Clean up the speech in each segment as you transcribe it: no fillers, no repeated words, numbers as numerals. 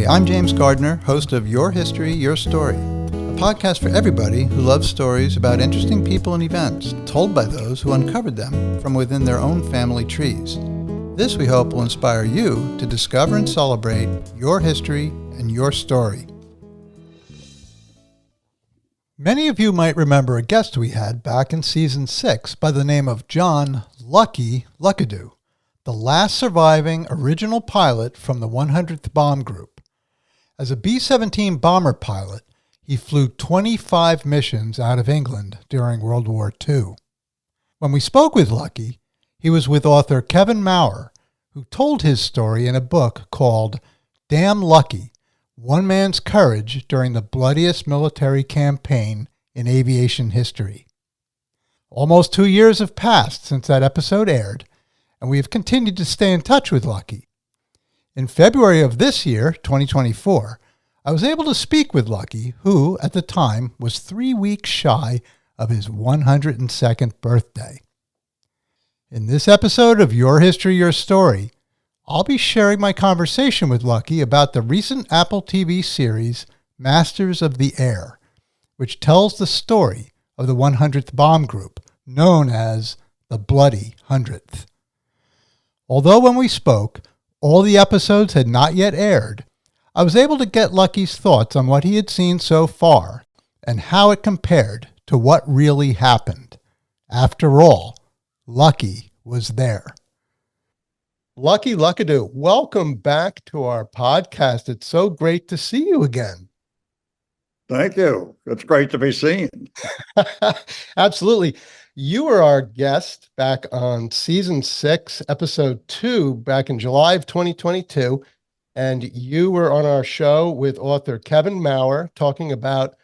I'm James Gardner, host of Your History, Your Story, a podcast for everybody who loves stories about interesting people and events told by those who uncovered them from within their own family trees. This, we hope, will inspire you to discover and celebrate your history and your story. Many of you might remember a guest we had back in Season 6 by the name of John Luckadoo, the last surviving original pilot from the 100th Bomb Group. As a B-17 bomber pilot, he flew 25 missions out of England during World War II. When we spoke with Lucky, he was with author Kevin Maurer, who told his story in a book called Damn Lucky, One Man's Courage During the Bloodiest Military Campaign in Aviation History. Almost 2 years have passed since that episode aired, and we have continued to stay in touch with Lucky. In February of this year, 2024, I was able to speak with Lucky, who, at the time, was 3 weeks shy of his 102nd birthday. In this episode of Your History, Your Story, I'll be sharing my conversation with Lucky about the recent Apple TV series, Masters of the Air, which tells the story of the 100th Bomb Group, known as the Bloody Hundredth. Although when we spoke, all the episodes had not yet aired, I was able to get Lucky's thoughts on what he had seen so far and how it compared to what really happened. After all, Lucky was there. Lucky Luckadoo, welcome back to our podcast. It's so great to see you again. Thank you. It's great to be seen. Absolutely. You were our guest back on Season 6, Episode 2, back in July of 2022, and you were on our show with author Kevin Maurer talking about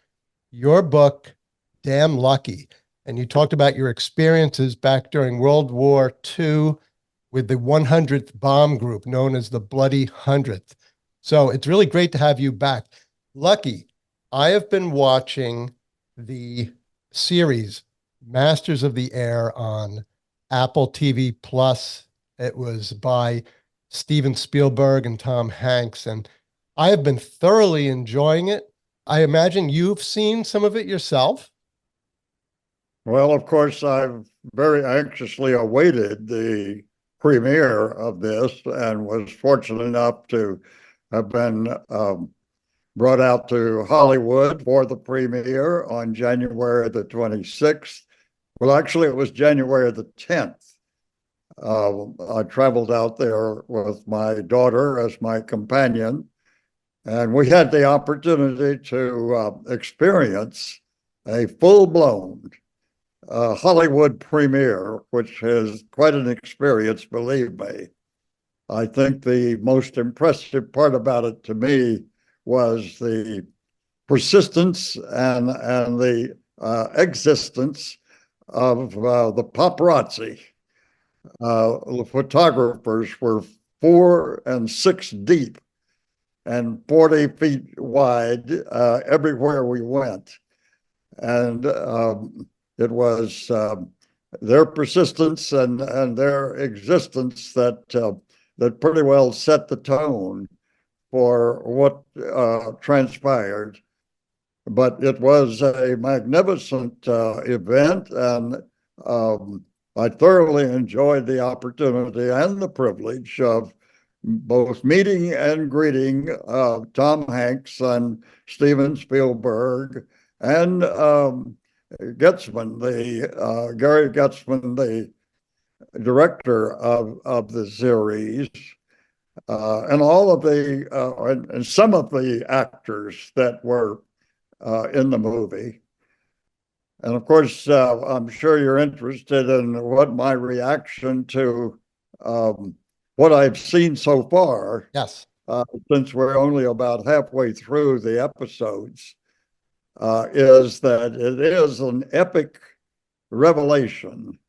your book, Damn Lucky, and you talked about your experiences back during World War II with the 100th Bomb Group, known as the Bloody Hundredth. So it's really great to have you back. Lucky, I have been watching the series Masters of the Air on Apple TV Plus. It was by Steven Spielberg and Tom Hanks, and I have been thoroughly enjoying it. I imagine you've seen some of it yourself. Well, of course, I've very anxiously awaited the premiere of this and was fortunate enough to have been brought out to Hollywood for the premiere on January the 26th. Well, actually, it was January the 10th. I traveled out there with my daughter as my companion, and we had the opportunity to experience a full-blown Hollywood premiere, which is quite an experience, believe me. I think the most impressive part about it to me was the persistence and the existence of the paparazzi. The photographers were 4 and 6 deep and 40 feet wide everywhere we went. And it was their persistence and their existence that pretty well set the tone for what transpired. But it was a magnificent event, and I thoroughly enjoyed the opportunity and the privilege of both meeting and greeting Tom Hanks and Steven Spielberg and Getzman, Gary Getzman, the director of the series, and all of the and some of the actors that were in the movie. And of course, I'm sure you're interested in what my reaction to what I've seen so far. Yes. Since we're only about halfway through the episodes, is that it is an epic revelation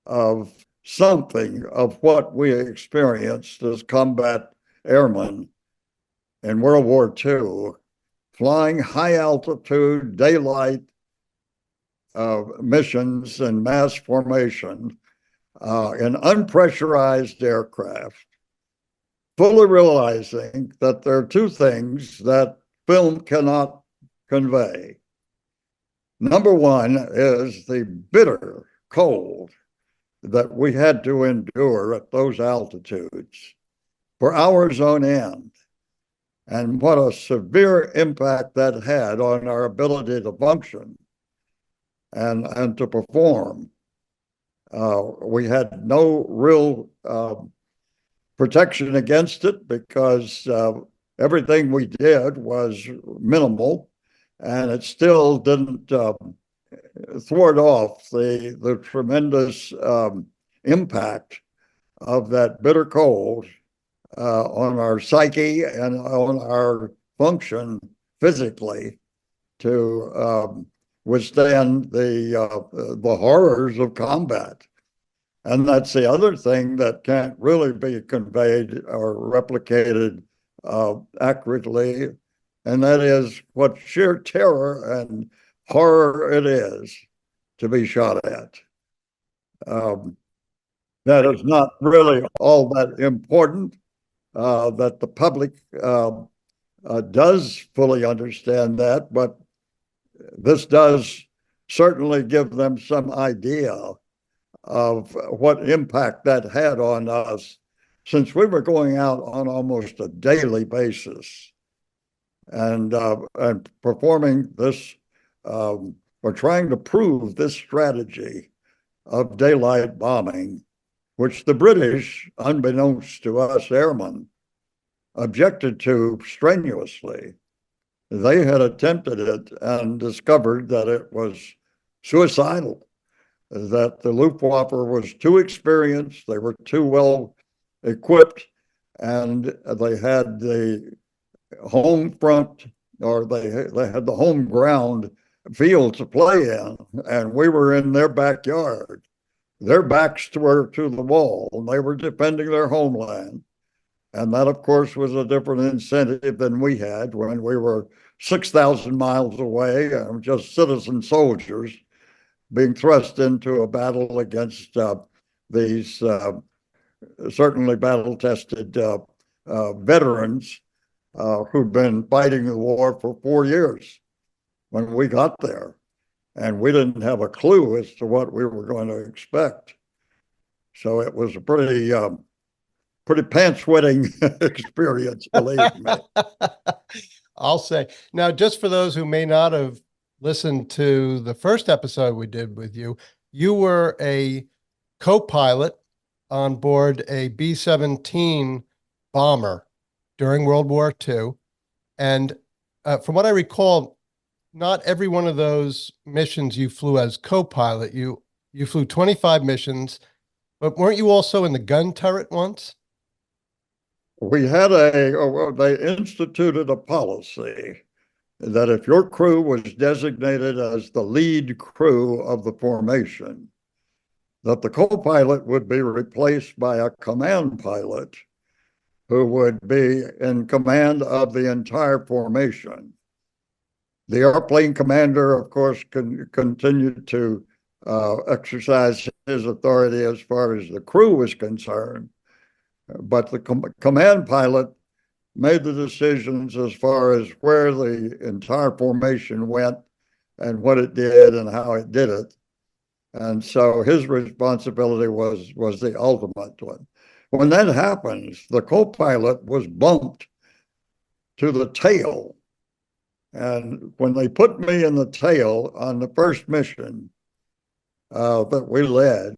of something of what we experienced as combat airmen in World War II, flying high altitude, daylight missions and mass formation in unpressurized aircraft, fully realizing that there are two things that film cannot convey. Number one is the bitter cold that we had to endure at those altitudes for hours on end, and what a severe impact that had on our ability to function and to perform. We had no real protection against it because everything we did was minimal, and it still didn't thwart off the tremendous impact of that bitter cold on our psyche and on our function physically to withstand the horrors of combat. And that's the other thing that can't really be conveyed or replicated accurately, and that is what sheer terror and horror it is to be shot at. That is not really all that important, that the public does fully understand that, but this does certainly give them some idea of what impact that had on us, since we were going out on almost a daily basis and performing this, or trying to prove this strategy of daylight bombing, which the British, unbeknownst to us airmen, objected to strenuously. They had attempted it and discovered that it was suicidal, that the Luftwaffe was too experienced, they were too well equipped, and they had the home front, or they had the home ground field to play in, and we were in their backyard. Their backs were to the wall, and they were defending their homeland. And that, of course, was a different incentive than we had when we were 6,000 miles away and just citizen soldiers being thrust into a battle against these certainly battle-tested veterans who'd been fighting the war for 4 years when we got there. And we didn't have a clue as to what we were going to expect. So it was a pretty pants-sweating experience, believe me. I'll say. Now, just for those who may not have listened to the first episode we did with you, you were a co-pilot on board a B-17 bomber during World War II. And from what I recall, not every one of those missions you flew as co-pilot. You flew 25 missions, but weren't you also in the gun turret once? We had they instituted a policy that if your crew was designated as the lead crew of the formation, that the co-pilot would be replaced by a command pilot who would be in command of the entire formation. The airplane commander, of course, continued to exercise his authority as far as the crew was concerned, but the command pilot made the decisions as far as where the entire formation went and what it did and how it did it. And so his responsibility was the ultimate one. When that happens, the co-pilot was bumped to the tail. And when they put me in the tail on the first mission that we led,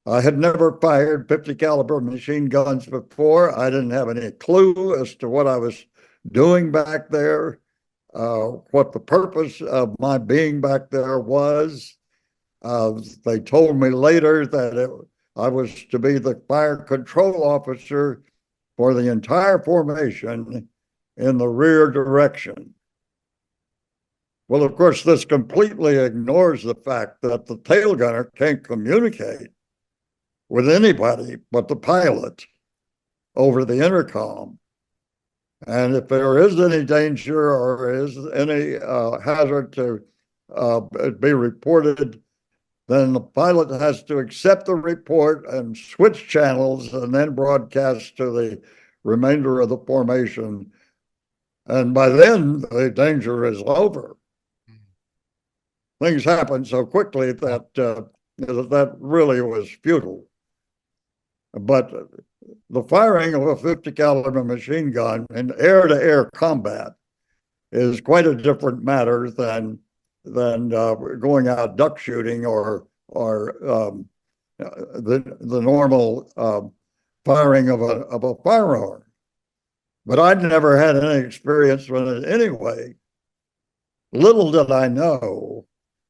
I had never fired 50 caliber machine guns before. I didn't have any clue as to what I was doing back there, what the purpose of my being back there was. They told me later that I was to be the fire control officer for the entire formation in the rear direction. Well, of course, this completely ignores the fact that the tail gunner can't communicate with anybody but the pilot over the intercom. And if there is any danger or is any hazard to be reported, then the pilot has to accept the report and switch channels and then broadcast to the remainder of the formation. And by then, the danger is over. Things happen so quickly that that really was futile. But the firing of a 50 caliber machine gun in air-to-air combat is quite a different matter than going out duck shooting or the normal firing of a firearm. But I'd never had any experience with it anyway. Little did I know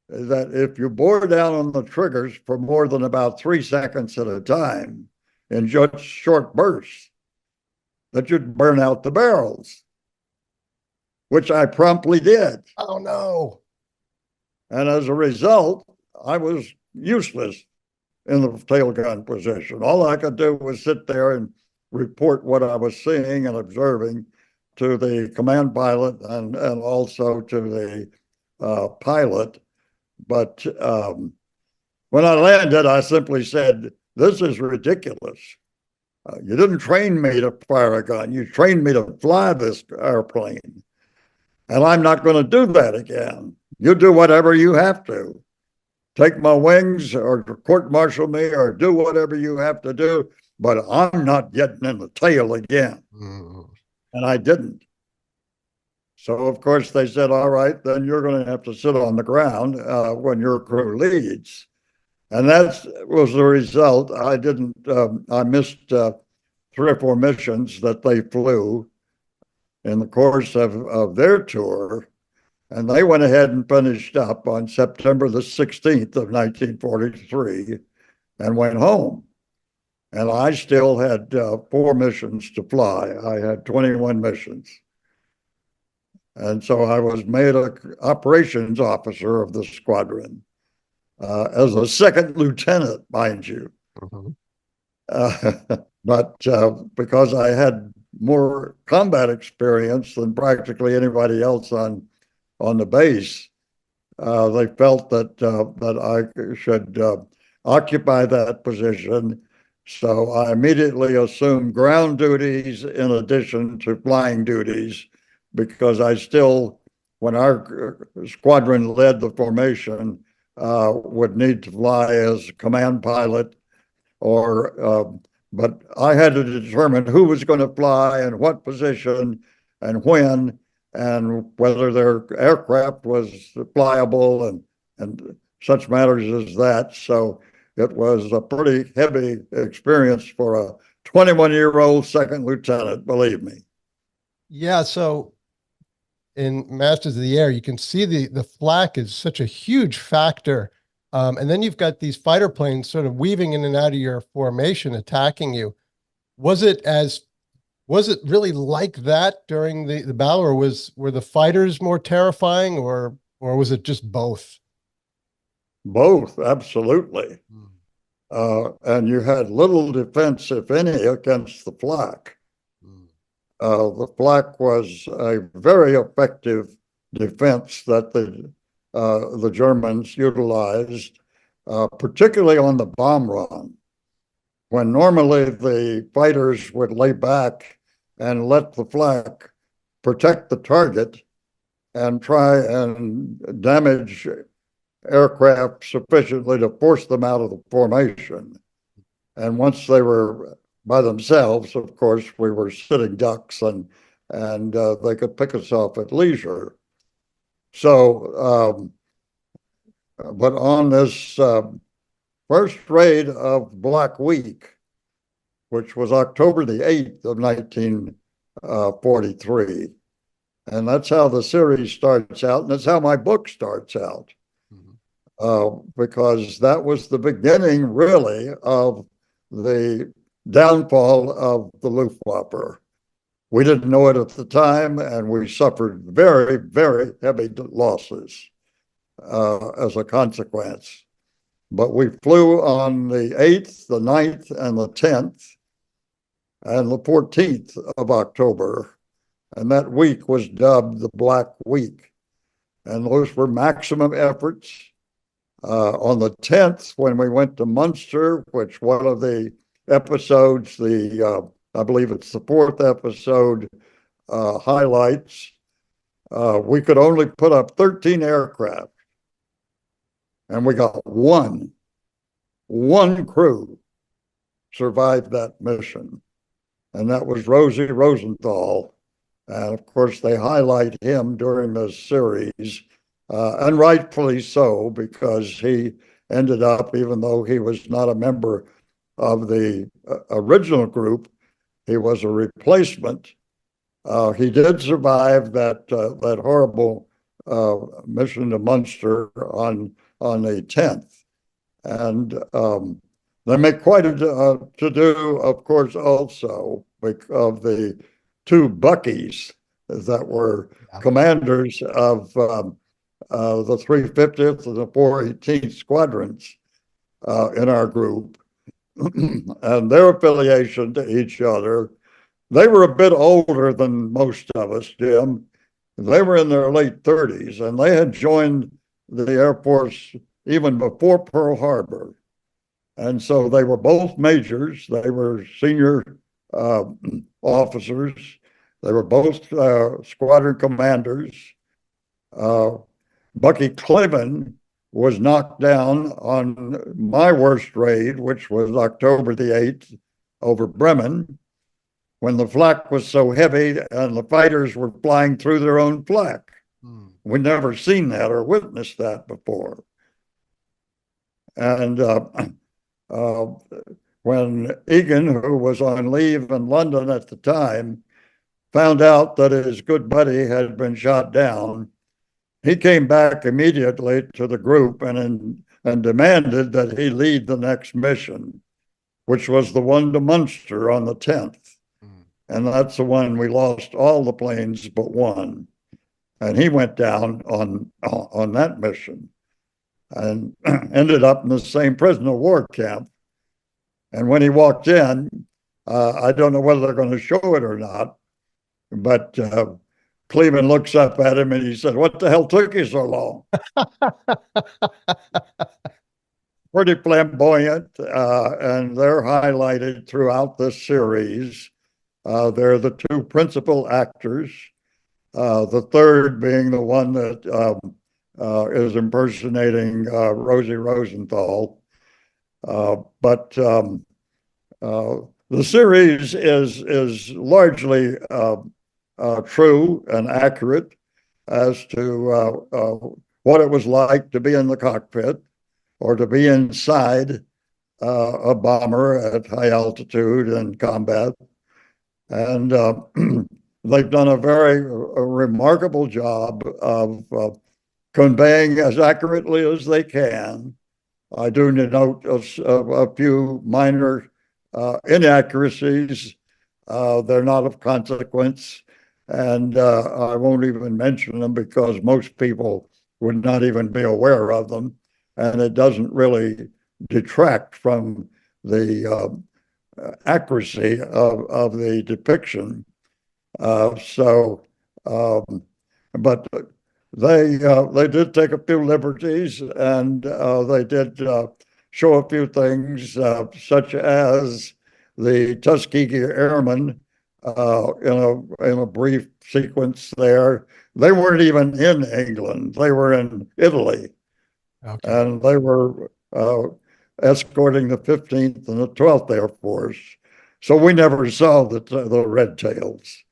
that if you bore down on the triggers for more than about 3 seconds at a time in just short bursts, that you'd burn out the barrels, which I promptly did. Oh, no. And as a result, I was useless in the tail gun position. All I could do was sit there and report what I was seeing and observing to the command pilot and also to the pilot. But when I landed, I simply said, "This is ridiculous. You didn't train me to fire a gun. You trained me to fly this airplane. And I'm not going to do that again. You do whatever you have to. Take my wings or court-martial me or do whatever you have to do, but I'm not getting in the tail again." And I didn't. So, of course, they said, "All right, then you're going to have to sit on the ground when your crew leads." And that was the result. I missed 3 or 4 missions that they flew in the course of their tour. And they went ahead and finished up on September the 16th of 1943 and went home. And I still had 4 missions to fly. I had 21 missions. And so I was made an operations officer of the squadron as a second lieutenant, mind you. But because I had more combat experience than practically anybody else on the base, they felt that I should occupy that position. So I immediately assumed ground duties in addition to flying duties, because I still, when our squadron led the formation, would need to fly as command pilot but I had to determine who was going to fly and what position and when, and whether their aircraft was flyable and such matters as that. So it was a pretty heavy experience for a 21-year-old second lieutenant, believe me. Yeah, so in Masters of the Air, you can see the flak is such a huge factor. And then you've got these fighter planes sort of weaving in and out of your formation, attacking you. Was it really like that during the battle, or were the fighters more terrifying, or was it just both? Both, absolutely. And you had little defense, if any, against the flak. The flak was a very effective defense that the Germans utilized, particularly on the bomb run, when normally the fighters would lay back and let the flak protect the target and try and damage aircraft sufficiently to force them out of the formation. And once they were by themselves, of course, we were sitting ducks and they could pick us off at leisure. So, but on this first raid of Black Week, which was October the 8th of 1943, and that's how the series starts out, and that's how my book starts out, because that was the beginning, really, of the downfall of the Luftwaffe. We didn't know it at the time, and we suffered very, very heavy losses as a consequence. But we flew on the 8th, the 9th, and the 10th, and the 14th of October. And that week was dubbed the Black Week. And those were maximum efforts. On the 10th, when we went to Munster, which one of the episodes, the I believe it's the fourth episode, highlights, we could only put up 13 aircraft, and we got one crew survived that mission, and that was Rosie Rosenthal. And of course, they highlight him during this series, and rightfully so, because he ended up, even though he was not a member of the original group, he was a replacement. He did survive that horrible mission to Munster on the 10th, and they make quite a to do, of course, also of the two Buckies that were commanders of the 350th and the 418th squadrons in our group, and their affiliation to each other. They were a bit older than most of us, Jim. They were in their late 30s, and they had joined the Air Force even before Pearl Harbor. And so they were both majors. They were senior officers. They were both squadron commanders. Bucky Cleven was knocked down on my worst raid, which was October the 8th over Bremen, when the flak was so heavy and the fighters were flying through their own flak. We'd never seen that or witnessed that before. And when Egan, who was on leave in London at the time, found out that his good buddy had been shot down, he came back immediately to the group and demanded that he lead the next mission, which was the one to Munster on the 10th. And that's the one we lost all the planes but one. And he went down on that mission and ended up in the same prisoner of war camp. And when he walked in, I don't know whether they're going to show it or not, but Cleveland looks up at him and he said, "What the hell took you so long?" Pretty flamboyant, and they're highlighted throughout this series. They're the two principal actors, the third being the one that is impersonating Rosie Rosenthal. But the series is largely true and accurate as to what it was like to be in the cockpit or to be inside a bomber at high altitude and combat. And they've done a very remarkable job of conveying as accurately as they can. I do note a few minor inaccuracies. They're not of consequence, and I won't even mention them because most people would not even be aware of them, and it doesn't really detract from the accuracy of the depiction. But they did take a few liberties, and they did show a few things, such as the Tuskegee Airmen in a brief sequence there. They weren't even in England; they were in Italy, and they were escorting the 15th and the 12th Air Force. So we never saw the red tails.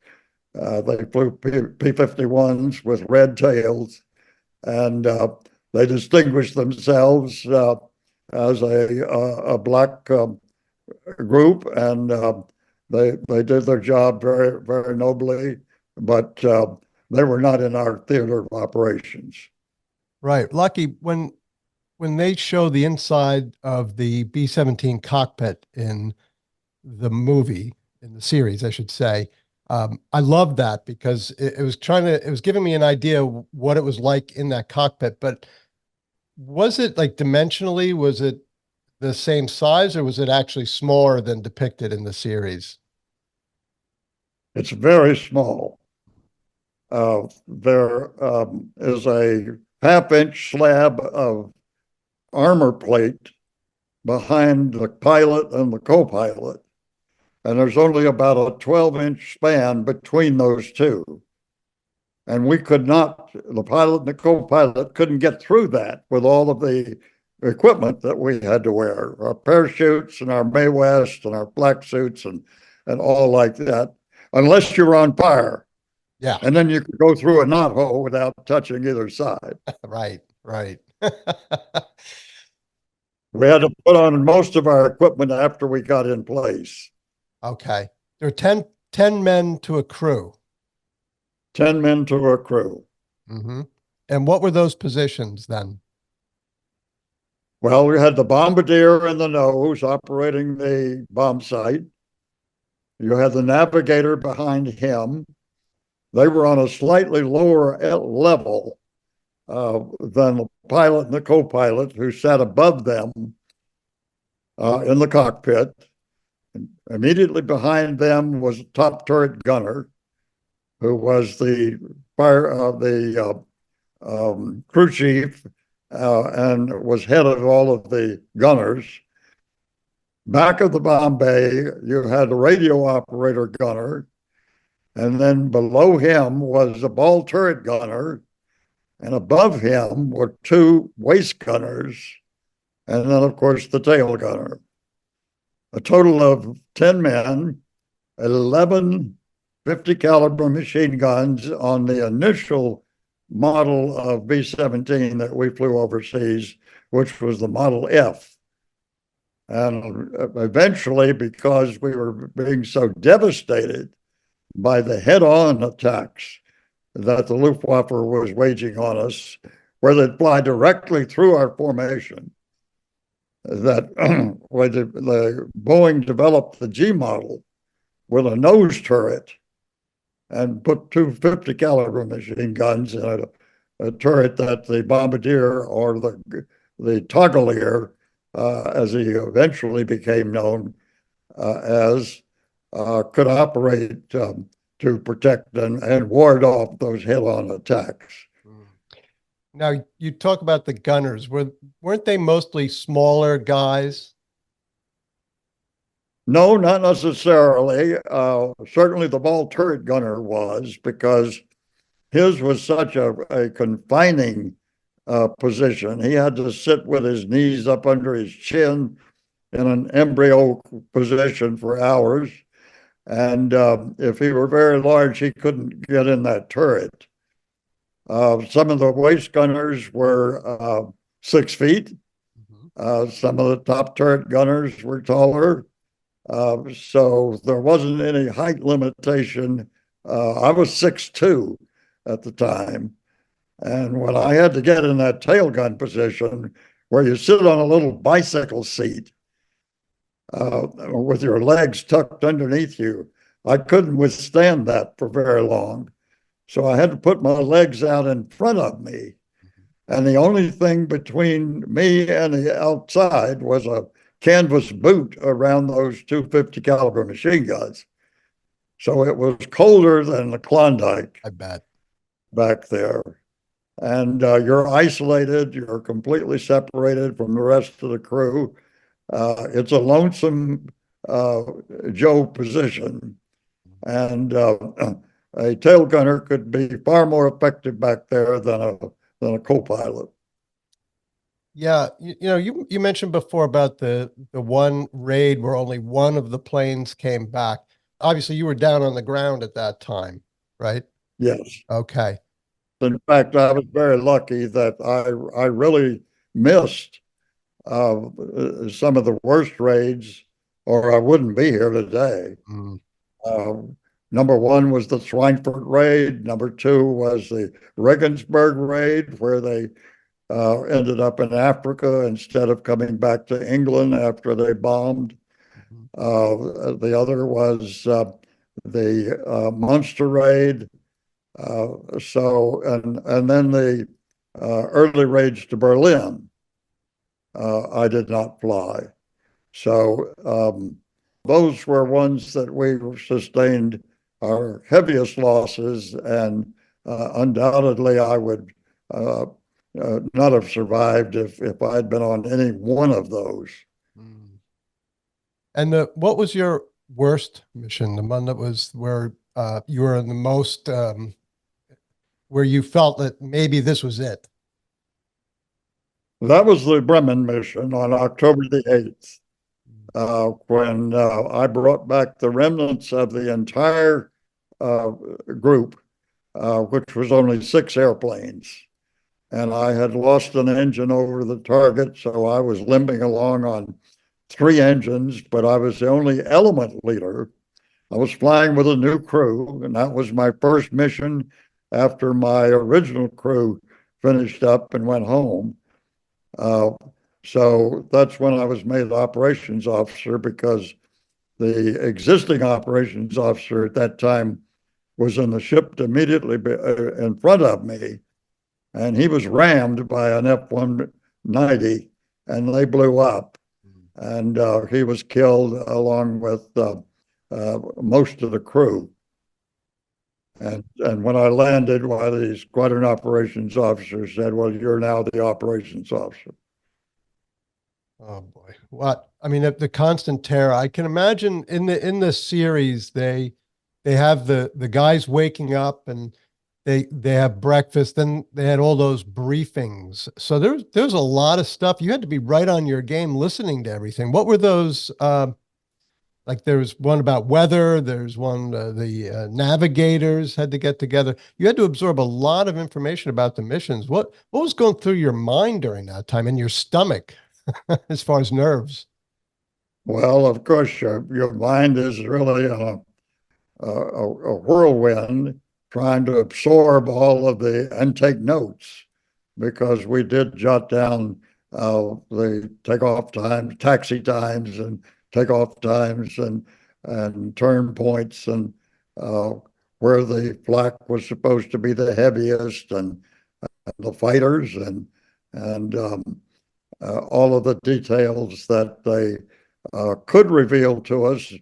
They flew P-51s with red tails, and they distinguished themselves as a black group, and they did their job very, very nobly, but they were not in our theater of operations. Right. Lucky, when they show the inside of the B-17 cockpit in the movie, in the series, I should say, I love that because it was giving me an idea what it was like in that cockpit. But was it like dimensionally, was it the same size, or was it actually smaller than depicted in the series? It's very small. There is a half-inch slab of armor plate behind the pilot and the co-pilot. and there's only about a 12-inch span between those two. And we could not, the pilot and the co-pilot couldn't get through that with all of the equipment that we had to wear, our parachutes and our Mae West and our black suits and all like that, unless you were on fire. Yeah. And then you could go through a knothole without touching either side. Right, right. We had to put on most of our equipment after we got in place. Okay. There are 10 men to a crew. 10 men to a crew. Mm-hmm. And what were those positions then? Well, we had the bombardier in the nose operating the bomb sight. You had the navigator behind him. They were on a slightly lower level than the pilot and the co-pilot, who sat above them in the cockpit. And immediately behind them was a top turret gunner, who was the crew chief and was head of all of the gunners. Back of the bomb bay, you had a radio operator gunner, and then below him was a ball turret gunner, and above him were two waist gunners, and then, of course, the tail gunner. A total of 10 men, 11 50 caliber machine guns on the initial model of B-17 that we flew overseas, which was the Model F. And eventually, because we were being so devastated by the head-on attacks that the Luftwaffe was waging on us, where they'd fly directly through our formation, that when the Boeing developed the G model with a nose turret and put two 50 caliber machine guns in a turret that the bombardier, or the toggleier, as he eventually became known as, could operate to protect and ward off those head-on attacks. Now, you talk about the gunners. Weren't they mostly smaller guys? No, not necessarily. Certainly the ball turret gunner was, because his was such a confining position. He had to sit with his knees up under his chin in an embryo position for hours. And if he were very large, he couldn't get in that turret. Some of the waist gunners were 6 feet. Some of the top turret gunners were taller. So there wasn't any height limitation. I was 6'2" at the time. And when I had to get in that tail gun position, where you sit on a little bicycle seat with your legs tucked underneath you, I couldn't withstand that for very long. So I had to put my legs out in front of me. And the only thing between me and the outside was a canvas boot around those 250 caliber machine guns. So it was colder than the Klondike, I bet, back there. And you're isolated, you're completely separated from the rest of the crew. It's a lonesome Joe position. And a tail gunner could be far more effective back there than a co-pilot. Yeah, you mentioned before about the one raid where only one of the planes came back. Obviously, you were down on the ground at that time, right? Yes. Okay. In fact, I was very lucky that I really missed some of the worst raids, or I wouldn't be here today. Number one was the Schweinfurt raid. Number two was the Regensburg raid, where they ended up in Africa instead of coming back to England after they bombed. The other was the Munster raid. And then the early raids to Berlin, I did not fly. So those were ones that we sustained our heaviest losses, and undoubtedly I would not have survived if I had been on any one of those. And what was your worst mission, the one that was where you were in the most, where you felt that maybe this was it? That was the Bremen mission on October the 8th, when I brought back the remnants of the entire group, which was only 6 airplanes. And I had lost an engine over the target, so I was limping along on 3 engines, but I was the only element leader. I was flying with a new crew, and that was my first mission after my original crew finished up and went home. Uh, so that's when I was made operations officer, because the existing operations officer at that time was in the ship immediately in front of me, and he was rammed by an F-190, and they blew up, and he was killed along with most of the crew. And when I landed, one of the squadron operations officers said, "Well, you're now the operations officer." Oh boy. What, I mean, the constant terror. I can imagine in the series, they have the guys waking up and they have breakfast, then they had all those briefings. So there's a lot of stuff. You had to be right on your game listening to everything. What were those like there's one about weather, there's one the navigators had to get together. You had to absorb a lot of information about the missions. What was going through your mind during that time, in your stomach? As far as nerves? Well, of course, your mind is really a whirlwind, trying to absorb all of and take notes, because we did jot down the takeoff times, taxi times, and takeoff times, and turn points, and where the flak was supposed to be the heaviest, and the fighters, and all of the details that they could reveal to us,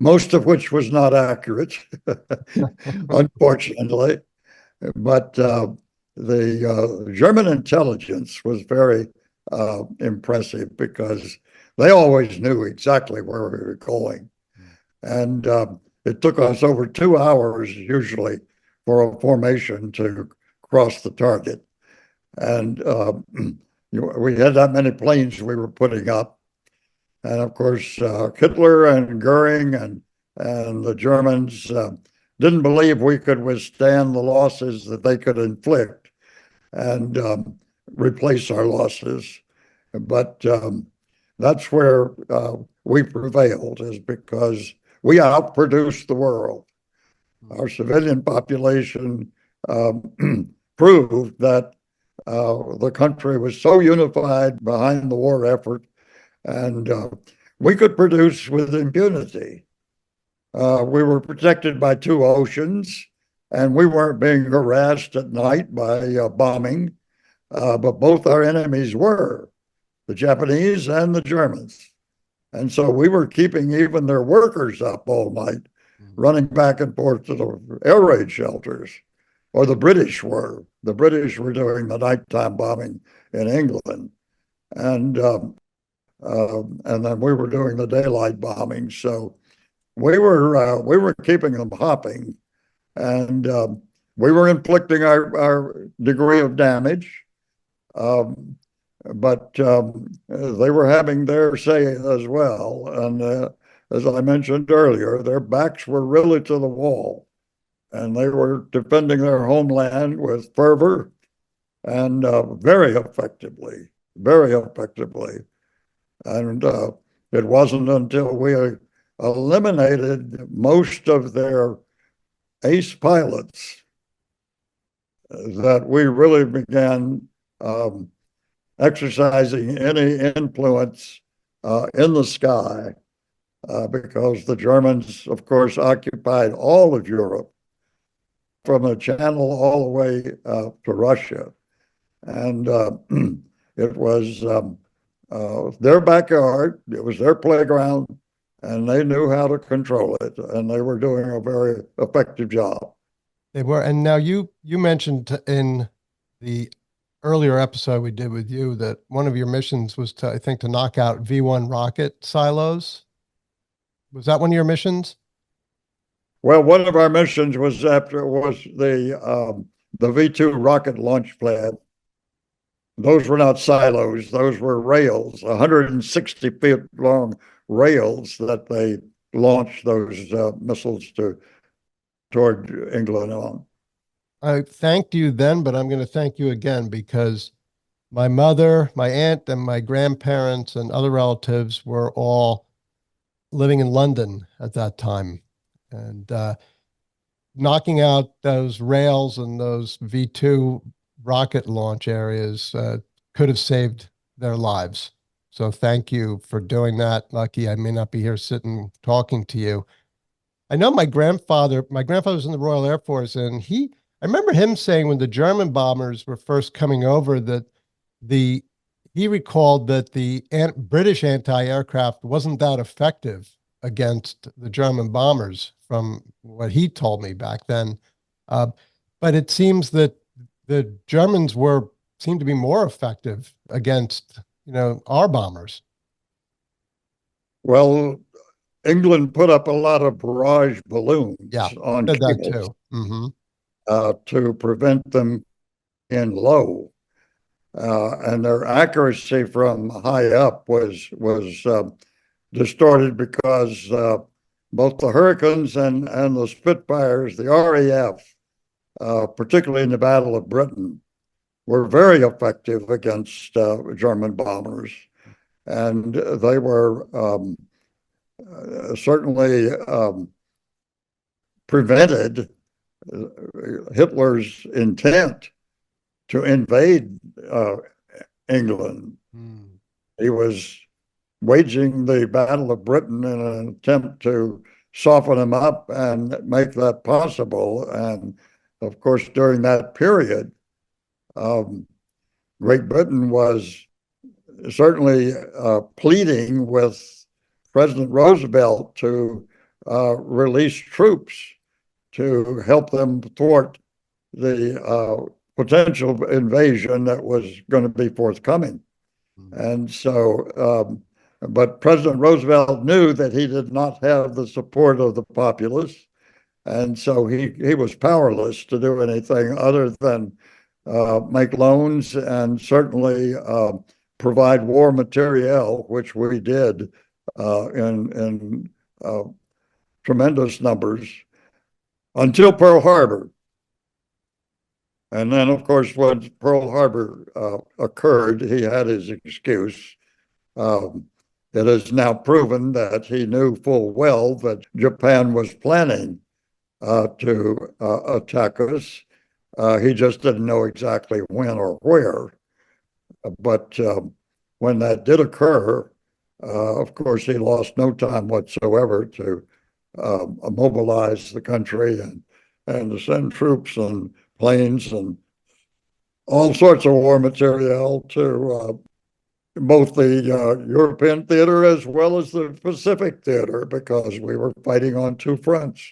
most of which was not accurate, unfortunately. But the German intelligence was very impressive, because they always knew exactly where we were going. And it took us over 2 hours usually for a formation to cross the target. And we had that many planes we were putting up. And of course, Hitler and Goering and the Germans didn't believe we could withstand the losses that they could inflict and replace our losses. But that's where we prevailed, is because we outproduced the world. Our civilian population proved that the country was so unified behind the war effort, and we could produce with impunity. We were protected by 2 oceans, and we weren't being harassed at night by bombing, but both our enemies were, the Japanese and the Germans. And so we were keeping even their workers up all night, running back and forth to the air raid shelters. Or the British were. The British were doing the nighttime bombing in England, and then we were doing the daylight bombing. So we were keeping them hopping, and we were inflicting our degree of damage, but they were having their say as well. And as I mentioned earlier, their backs were really to the wall, and they were defending their homeland with fervor and very effectively, very effectively. And it wasn't until we eliminated most of their ace pilots that we really began exercising any influence in the sky, because the Germans, of course, occupied all of Europe, from the Channel all the way to Russia. And it was their backyard, it was their playground, and they knew how to control it, and they were doing a very effective job. They were. And now you mentioned in the earlier episode we did with you that one of your missions was to, I think, to knock out V1 rocket silos. Was that one of your missions? Well, one of our missions was the V2 rocket launch pad. Those were not silos; those were rails, 160 feet long rails that they launched those missiles toward England on. I thanked you then, but I'm going to thank you again because my mother, my aunt, and my grandparents and other relatives were all living in London at that time. And knocking out those rails and those V2 rocket launch areas could have saved their lives. So thank you for doing that, Lucky. I may not be here sitting talking to you. I know my grandfather was in the Royal Air Force, and I remember him saying when the German bombers were first coming over that he recalled that the British anti-aircraft wasn't that effective against the German bombers from what he told me back then. But it seems that the Germans seemed to be more effective against, our bombers. Well, England put up a lot of barrage balloons Yeah, on said that cables too. Mm-hmm. to prevent them in low. And their accuracy from high up was distorted because both the Hurricanes and the Spitfires, the RAF, particularly in the Battle of Britain, were very effective against German bombers. And they were certainly prevented Hitler's intent to invade England. Mm. He was waging the Battle of Britain in an attempt to soften him up and make that possible. And of course, during that period, Great Britain was certainly pleading with President Roosevelt to release troops to help them thwart the potential invasion that was going to be forthcoming. And so, but President Roosevelt knew that he did not have the support of the populace. And so he was powerless to do anything other than make loans and certainly provide war materiel, which we did in tremendous numbers until Pearl Harbor. And then, of course, when Pearl Harbor occurred, he had his excuse. It is now proven that he knew full well that Japan was planning to attack us. He just didn't know exactly when or where. But when that did occur, of course, he lost no time whatsoever to mobilize the country and to send troops and planes and all sorts of war material to both the European theater as well as the Pacific theater, because we were fighting on two fronts.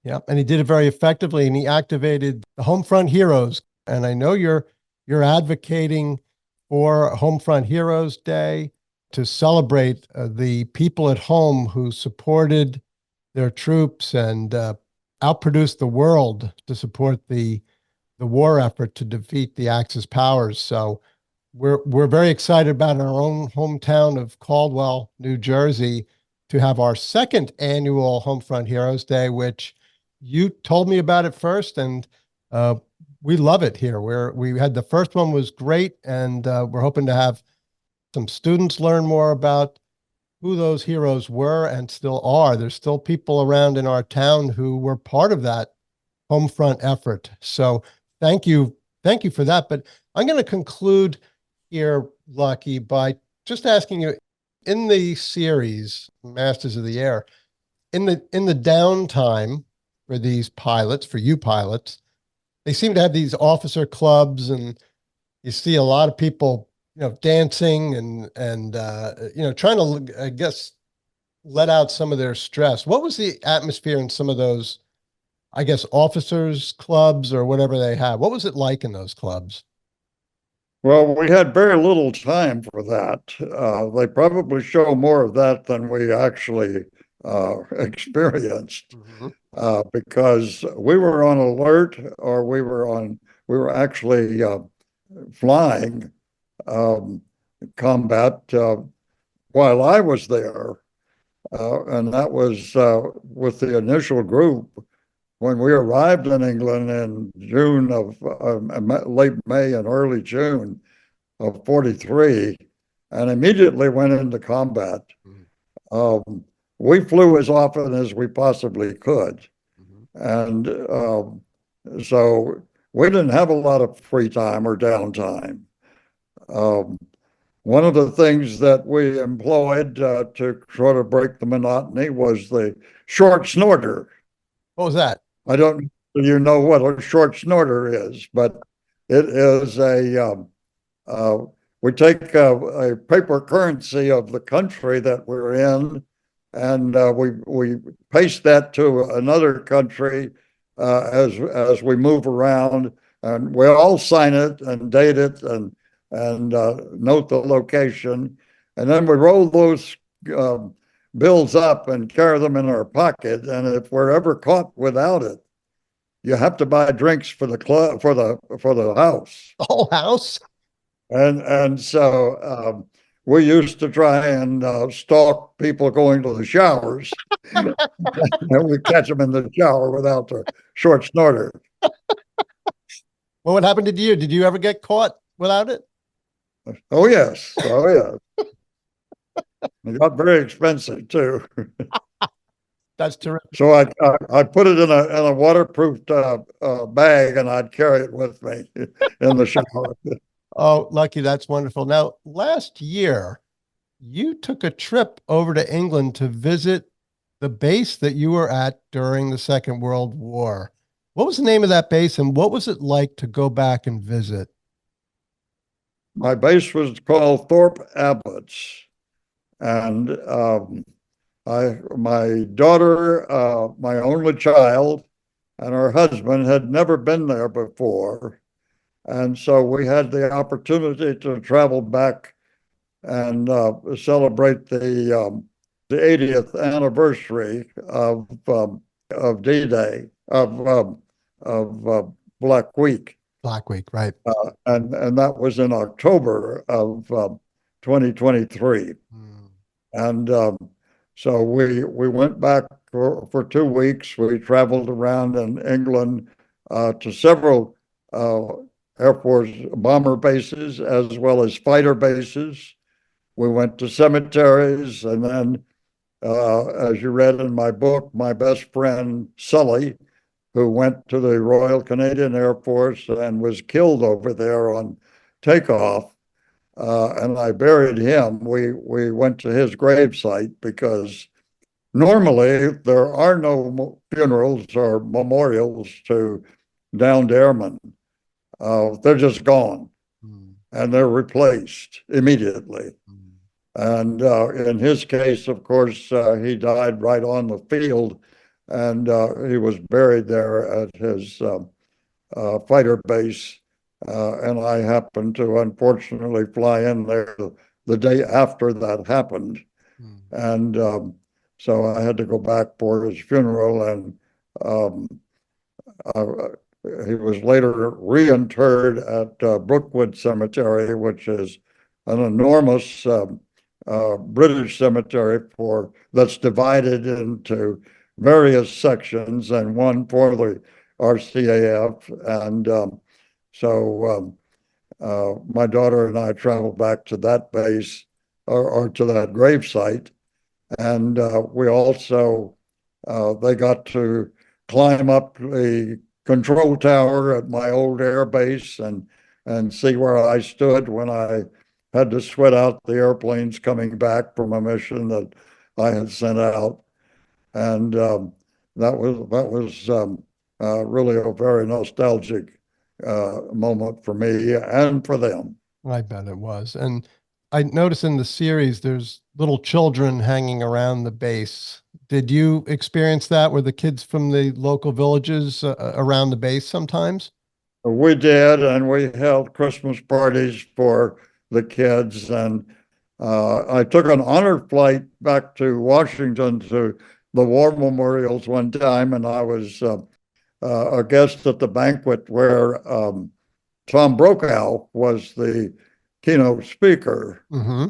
Yeah, and he did it very effectively, and he activated the Homefront Heroes. And I know you're advocating for Homefront Heroes Day to celebrate the people at home who supported their troops and outproduced the world to support the war effort to defeat the Axis powers. So we're very excited about in our own hometown of Caldwell, New Jersey, to have our second annual Homefront Heroes Day, which you told me about it first, and we love it here. We had the first one was great, and we're hoping to have some students learn more about who those heroes were and still are. There's still people around in our town who were part of that Homefront effort. So thank you for that. But I'm going to conclude here, Lucky, by just asking you, in the series Masters of the Air, in the downtime for these pilots, for you pilots, they seem to have these officer clubs, and you see a lot of people, dancing and trying to, I guess, let out some of their stress. What was the atmosphere in some of those, I guess, officers clubs or whatever they have? What was it like in those clubs? Well, we had very little time for that. They probably show more of that than we actually experienced, Mm-hmm. because we were on alert, or we were actually flying combat while I was there. And that was with the initial group when we arrived in England in June of late May and early June of 43, and immediately went into combat. Um, we flew as often as we possibly could. And so we didn't have a lot of free time or downtime. Um, one of the things that we employed to sort of break the monotony was the short snorter. What was that? I don't know if you know what a short snorter is, but it is uh, we take a paper currency of the country that we're in, and we paste that to another country as we move around, and we all sign it and date it and note the location, and then we roll those bills up and carry them in our pocket. And if we're ever caught without it, you have to buy drinks for the club for the house. The whole house? And so we used to try and stalk people going to the showers, and we catch them in the shower without the short snorter. Well, what happened to you? Did you ever get caught without it? Oh yes, oh yes. It got very expensive too. That's terrific. So I put it in a waterproof bag, and I'd carry it with me in the shower. Oh, Lucky, that's wonderful. Now, last year, you took a trip over to England to visit the base that you were at during the Second World War. What was the name of that base, and what was it like to go back and visit? My base was called Thorpe Abbots, and my daughter, my only child, and her husband had never been there before. And so we had the opportunity to travel back and celebrate the 80th anniversary of D-Day, of Black Week. Black Week, right? And that was in October of 2023. And so we went back for 2 weeks. We traveled around in England to several Air Force bomber bases as well as fighter bases. We went to cemeteries, and then, as you read in my book, my best friend Sully, who went to the Royal Canadian Air Force and was killed over there on takeoff, and I buried him. We went to his gravesite because normally there are no funerals or memorials to downed airmen. They're just gone, and they're replaced immediately. And in his case, of course, he died right on the field, and he was buried there at his fighter base. And I happened to unfortunately fly in there the day after that happened. And so I had to go back for his funeral, and he was later reinterred at Brookwood Cemetery, which is an enormous British cemetery that's divided into various sections, and one for the RCAF. And so my daughter and I traveled back to that base, or to that gravesite, and we also they got to climb up the control tower at my old air base and see where I stood when I had to sweat out the airplanes coming back from a mission that I had sent out. And that was really a very nostalgic moment for me and for them. I bet it was. And I noticed in the series, there's little children hanging around the base. Did you experience that? Were the kids from the local villages around the base sometimes? We did, and we held Christmas parties for the kids, and I took an honor flight back to Washington to the war memorials one time, and I was a guest at the banquet where Tom Brokaw was the keynote speaker. Mm-hmm.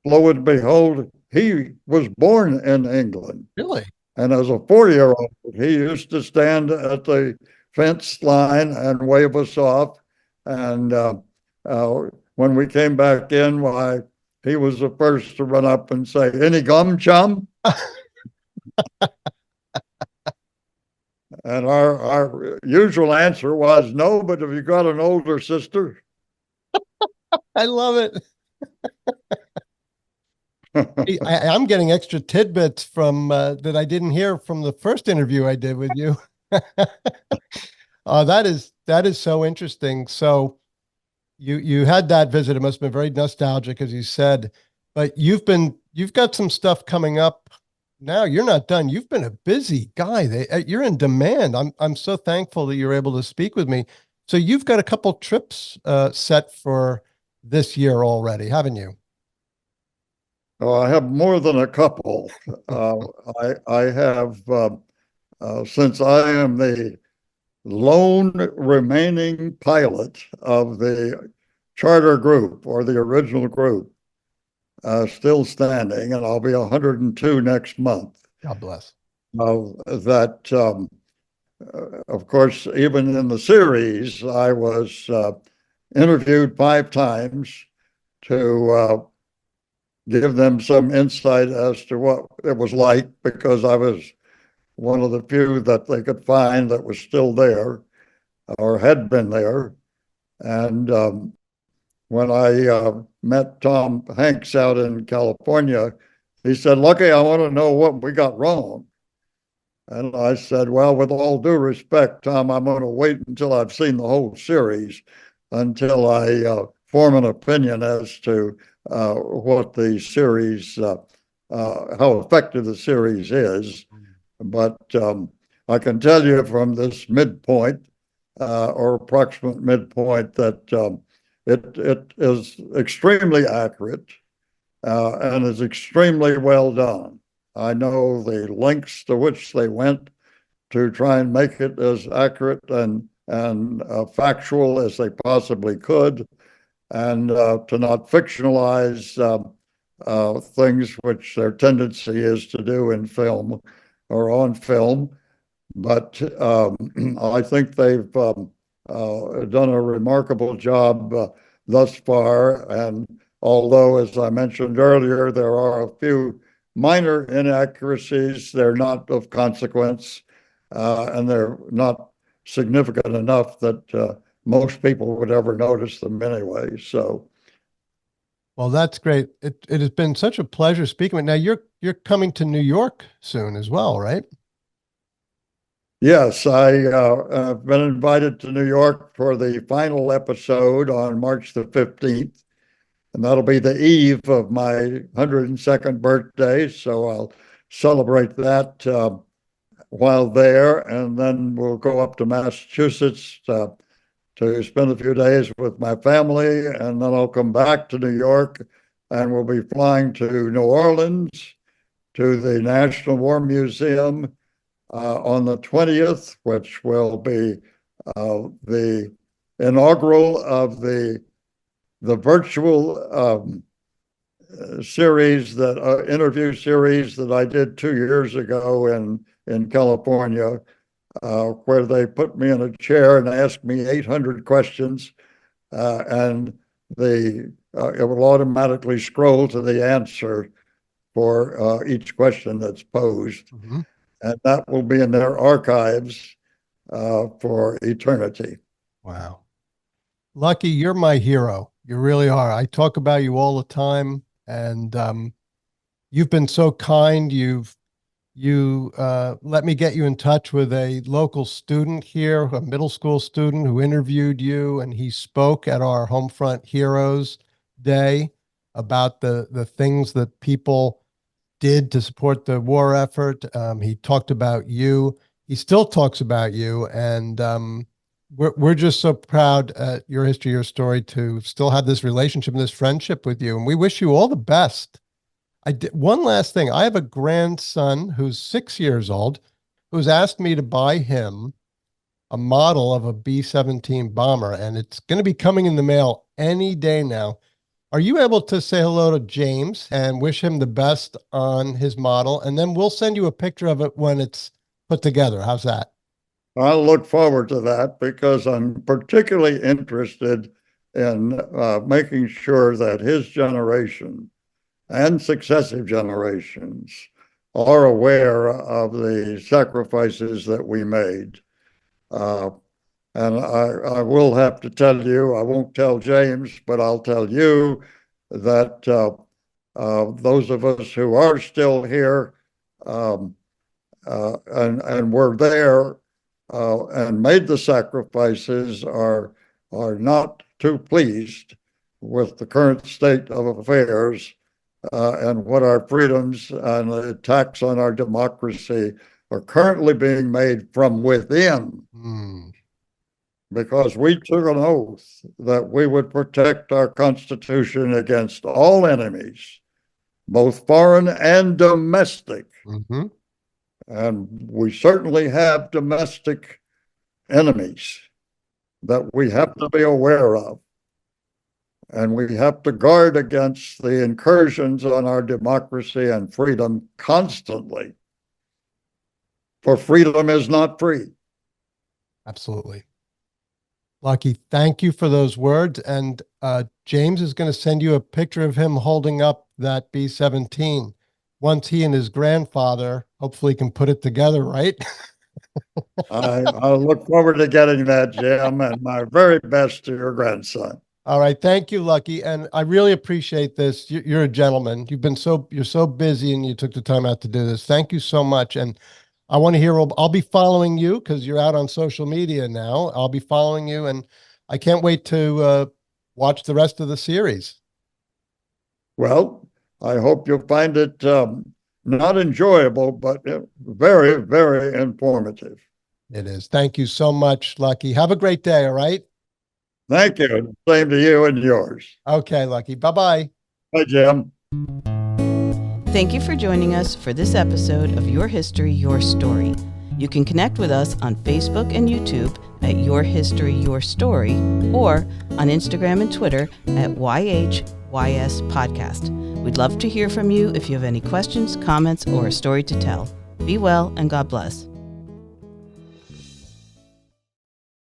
Lo and behold, he was born in England. Really? And as a 4-year-old, he used to stand at the fence line and wave us off. And when we came back in, why, he was the first to run up and say, "Any gum, chum?" And our usual answer was, "No, but have you got an older sister?" I love it. I'm getting extra tidbits from that I didn't hear from the first interview I did with you. That is so interesting. So you had that visit. It must have been very nostalgic, as you said. But you've got some stuff coming up now. You're not done. You've been a busy guy. You're in demand. I'm so thankful that you're able to speak with me. So you've got a couple trips set for this year already, haven't you? Oh, I have more than a couple. I have, since I am the lone remaining pilot of the charter group or the original group, still standing, and I'll be 102 next month. God bless. Of course, even in the series, I was interviewed 5 times to give them some insight as to what it was like, because I was one of the few that they could find that was still there or had been there. And when I met Tom Hanks out in California, he said, "Lucky, I want to know what we got wrong." And I said, "Well, with all due respect, Tom, I'm going to wait until I've seen the whole series until I form an opinion as to what the series, how effective the series is." But I can tell you from this midpoint or approximate midpoint that it is extremely accurate and is extremely well done. I know the lengths to which they went to try and make it as accurate and factual as they possibly could, and to not fictionalize things which their tendency is to do in film or on film. But I think they've done a remarkable job thus far. And although, as I mentioned earlier, there are a few minor inaccuracies, they're not of consequence, and they're not significant enough that most people would ever notice them anyway. So, well, that's great. It has been such a pleasure speaking with. Now you're coming to New York soon as well, right? yes, I have been invited to New York for the final episode on March the 15th, and that'll be the eve of my 102nd birthday. So I'll celebrate that while there, and then we'll go up to Massachusetts to spend a few days with my family, and then I'll come back to New York, and we'll be flying to New Orleans, to the National War Museum on the 20th, which will be the inaugural of the virtual series, that interview series that I did 2 years ago in California, where they put me in a chair and asked me 800 questions, and it will automatically scroll to the answer for each question that's posed. Mm-hmm. And that will be in their archives for eternity. Wow. Lucky, you're my hero. You really are. I talk about you all the time, and you've been so kind. You let me get you in touch with a local student here, a middle school student who interviewed you, and he spoke at our Homefront Heroes Day about the things that people did to support the war effort. He talked about you. He still talks about you, and we're just so proud at Your History, Your Story to still have this relationship and this friendship with you. And we wish you all the best. One last thing. I have a grandson who's 6 years old who's asked me to buy him a model of a B-17 bomber, and it's going to be coming in the mail any day now. Are you able to say hello to James and wish him the best on his model? And then we'll send you a picture of it when it's put together. How's that? I'll look forward to that because I'm particularly interested in making sure that his generation and successive generations are aware of the sacrifices that we made. And I will have to tell you, I won't tell James, but I'll tell you that those of us who are still here and were there and made the sacrifices are not too pleased with the current state of affairs and what our freedoms and the attacks on our democracy are currently being made from within. Because we took an oath that we would protect our Constitution against all enemies, both foreign and domestic. Mm-hmm. And we certainly have domestic enemies that we have to be aware of. And we have to guard against the incursions on our democracy and freedom constantly. For freedom is not free. Absolutely. Lucky, thank you for those words. And James is going to send you a picture of him holding up that B-17. Once he and his grandfather hopefully can put it together, right? I look forward to getting that, Jim, and my very best to your grandson. All right. Thank you, Lucky. And I really appreciate this. You're a gentleman. You're so busy and you took the time out to do this. Thank you so much. And I want to hear, I'll be following you because you're out on social media now. I'll be following you and I can't wait to watch the rest of the series. Well, I hope you'll find it not enjoyable, but very, very informative. It is. Thank you so much, Lucky. Have a great day. All right. Thank you. Same to you and yours. Okay, Lucky. Bye-bye. Bye, Jim. Thank you for joining us for this episode of Your History, Your Story. You can connect with us on Facebook and YouTube at Your History, Your Story, or on Instagram and Twitter at YHYS Podcast. We'd love to hear from you if you have any questions, comments, or a story to tell. Be well and God bless.